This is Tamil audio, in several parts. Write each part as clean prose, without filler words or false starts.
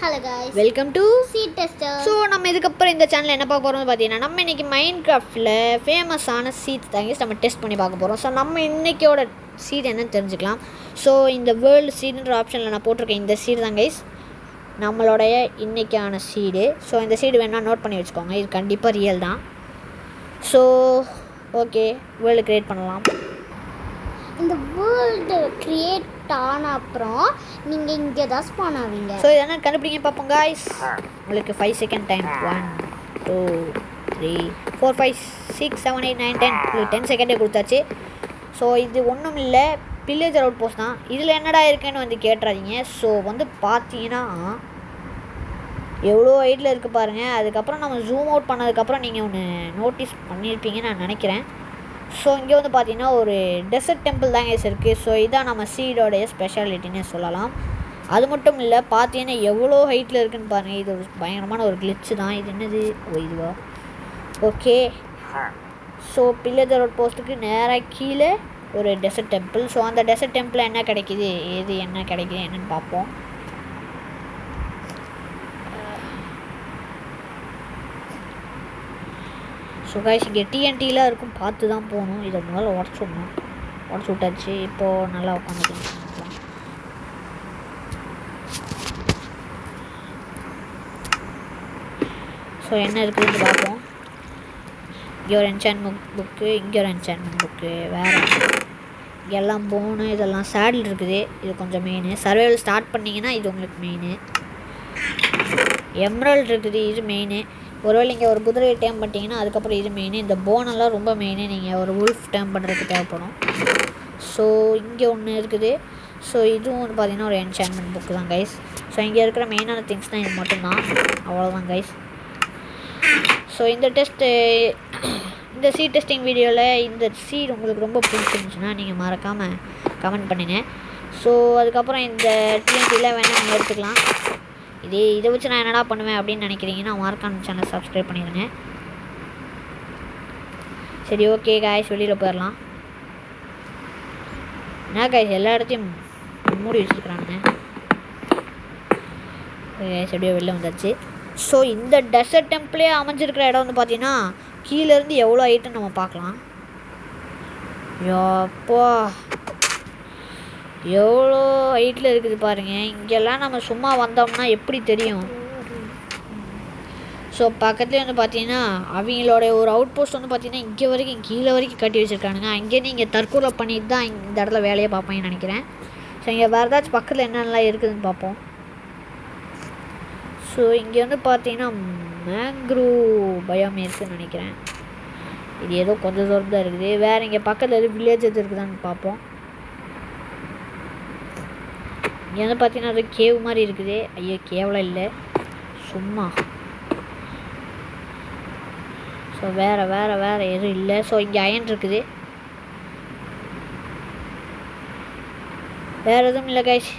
Hello guys, welcome to seed tester. So நம்ம இதுக்கப்புறம் இந்த சேனலில் என்ன பார்க்க போகிறோம்னு பார்த்தீங்கன்னா நம்ம இன்றைக்கி மைன்கிராஃப்டில் ஃபேமஸான சீட்ஸ் தாங்க நம்ம டெஸ்ட் பண்ணி பார்க்க போகிறோம். ஸோ நம்ம இன்றைக்கியோட சீட் என்னன்னு தெரிஞ்சுக்கலாம். ஸோ இந்த வேர்ல்டு சீடுன்ற ஆப்ஷனில் நான் போட்டிருக்கேன் இந்த சீடு தான் கைஸ் நம்மளுடைய இன்றைக்கான சீடு. ஸோ இந்த சீடு வேணால் நோட் பண்ணி வச்சுக்கோங்க, இது கண்டிப்பாக ரியல் தான். ஸோ ஓகே, வேர்ல்டு க்ரியேட் பண்ணலாம். இந்த வேர்ல்டு கிரியேட் ஆன அப்புறம் நீங்கள் இங்கே தான் ஸ்பான் ஆவீங்க. ஸோ இதெல்லாம் கண்டுபிடிங்க பார்ப்போம் காய்ஸ். உங்களுக்கு 5 செகண்ட் டைம். 1 2 3 4 5 6 7 8 9 10 உங்களுக்கு 10 செகண்டே கொடுத்தாச்சு. ஸோ இது ஒன்றும் இல்லை, பில்லேஜர் அவுட் போஸ்ட் தான். இதில் என்னடா இருக்குன்னு வந்து கேட்டுறாதீங்க. ஸோ வந்து பார்த்தீங்கன்னா எவ்வளோ ஹைட்டில் இருக்குது பாருங்கள். அதுக்கப்புறம் நம்ம ஜூம் அவுட் பண்ணதுக்கப்புறம் நீங்கள் ஒன்று நோட்டீஸ் பண்ணியிருப்பீங்கன்னு நான் நினைக்கிறேன். ஸோ இங்கே வந்து பார்த்தீங்கன்னா ஒரு டெசர்ட் டெம்பிள் தாங்க இருக்குது. ஸோ இதான் நம்ம சீடோடைய ஸ்பெஷாலிட்டின்னு சொல்லலாம். அது மட்டும் இல்லை, பார்த்தீங்கன்னா எவ்வளோ ஹைட்டில் இருக்குதுன்னு பாருங்கள். இது ஒரு பயங்கரமான ஒரு கிளிச்சு தான். இது என்னது? இதுவா? ஓகே. ஸோ பில்லேஜர் ரோட் போஸ்ட்டுக்கு நேராக கீழே ஒரு டெசர்ட் டெம்பிள். ஸோ அந்த டெசர்ட் டெம்பிளில் என்ன கிடைக்கிது, எது என்ன கிடைக்கிது என்னென்னு பார்ப்போம். ஸோ கைஸ் இங்கே டிஎன்டிலாம் இருக்கும், பார்த்து தான் போகணும். இதை முதல்ல உடச்சிடணும். உடச்சி விட்டாச்சு. இப்போது நல்லா உட்காந்துக்கலாம். ஸோ என்ன இருக்குதுன்னு பார்ப்போம். இங்கே ஒரு என்சான்மெண்ட் புக்கு, இங்கே ஒரு என்சான்மெண்ட் புக்கு, வேறு எல்லாம் போனு இதெல்லாம் சேடில் இருக்குது. இது கொஞ்சம் மெயின். சர்வைவல் ஸ்டார்ட் பண்ணிங்கன்னா இது உங்களுக்கு மெயின். எம்ரல்ட் இருக்குது, இது மெயின். ஒருவேளை நீங்கள் ஒரு குதிரையை டேம் பண்ணிட்டீங்கன்னா அதுக்கப்புறம் இது மெயின். இந்த போனெல்லாம் ரொம்ப மெயின், நீங்கள் ஒரு உல்ஃப் டேம் பண்ணுறதுக்கு தேவைப்படும். ஸோ இங்கே ஒன்று இருக்குது. ஸோ இதுவும் வந்து பார்த்திங்கன்னா ஒரு என்சான்மெண்ட் புக்கு தான் கைஸ். ஸோ இங்கே இருக்கிற மெயினான திங்ஸ் தான் இது மட்டும்தான், அவ்வளோதான் கைஸ். ஸோ இந்த சீட் டெஸ்டிங் வீடியோவில் இந்த சீட் உங்களுக்கு ரொம்ப பிடிச்சிருந்துச்சுன்னா நீங்கள் மறக்காமல் கமெண்ட் பண்ணுங்கள். ஸோ அதுக்கப்புறம் இந்த டிஎன்டியில் வேணால் நீங்கள் எடுத்துக்கலாம். இதை வச்சு நான் என்னடா பண்ணுவேன் அப்படின்னு நினைக்கிறீங்கன்னா மறக்காம சேனல் சப்ஸ்கிரைப் பண்ணிடுங்க. சரி ஓகே காய்ஸ், வெளியில் போயிடலாம். என்ன காய்ஸ் எல்லா இடத்தையும் மூடி வச்சுருக்குறானுங்க. எப்படியோ வெளில வந்தாச்சு. ஸோ இந்த டெசர்ட் டெம்பிளே அமைஞ்சிருக்கிற இடம் வந்து பார்த்தீங்கன்னா கீழேருந்து எவ்வளோ ஹைட்டுன்னு நம்ம பார்க்கலாம். யோப்பா எவ்வளோ ஹைட்டில் இருக்குது பாருங்கள். இங்கெல்லாம் நம்ம சும்மா வந்தோம்னா எப்படி தெரியும். ஸோ பக்கத்துலேயே வந்து பார்த்தீங்கன்னா அவங்களோட ஒரு அவுட் போஸ்ட் வந்து பார்த்தீங்கன்னா இங்கே வரைக்கும் கீழே வரைக்கும் கட்டி வச்சுருக்கானுங்க. அங்கேருந்து இங்கே தற்கொலை பண்ணிட்டு தான் இந்த இடத்துல வேலையை பார்ப்பேன்னு நினைக்கிறேன். ஸோ இங்கே வேறு ஏதாச்சும் பக்கத்தில் என்னென்னலாம் இருக்குதுன்னு பார்ப்போம். ஸோ இங்கே வந்து பார்த்தீங்கன்னா மேங்க்ரூவ் பயோம் இருக்குதுன்னு நினைக்கிறேன். இது ஏதோ கொஞ்சம் தூரம் தான் இருக்குது. வேறு இங்கே பக்கத்தில் எதுவும் வில்லேஜ் எது இருக்குதான்னு பார்ப்போம். இங்கே வந்து பார்த்தீங்கன்னா அது கேவ் மாதிரி இருக்குது. ஐயோ கேவலம் இல்லை, சும்மா. ஸோ வேறு எதுவும் இல்லை. ஸோ இங்கே அயன் இருக்குது, வேறு எதுவும் இல்லை கைஸ்.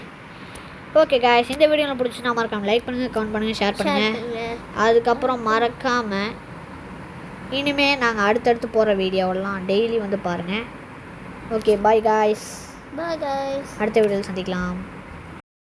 ஓகே கைஸ், இந்த வீடியோவில் பிடிச்சினா மறக்காமல் லைக் பண்ணுங்கள், கமெண்ட் பண்ணுங்கள், ஷேர் பண்ணுங்கள். அதுக்கப்புறம் மறக்காமல் இனிமேல் நாங்கள் அடுத்தடுத்து போகிற வீடியோவெல்லாம் டெய்லி வந்து பாருங்கள். Okay bye guys. Bye guys. அடுத்த வீடியோவில் சந்திக்கலாம்.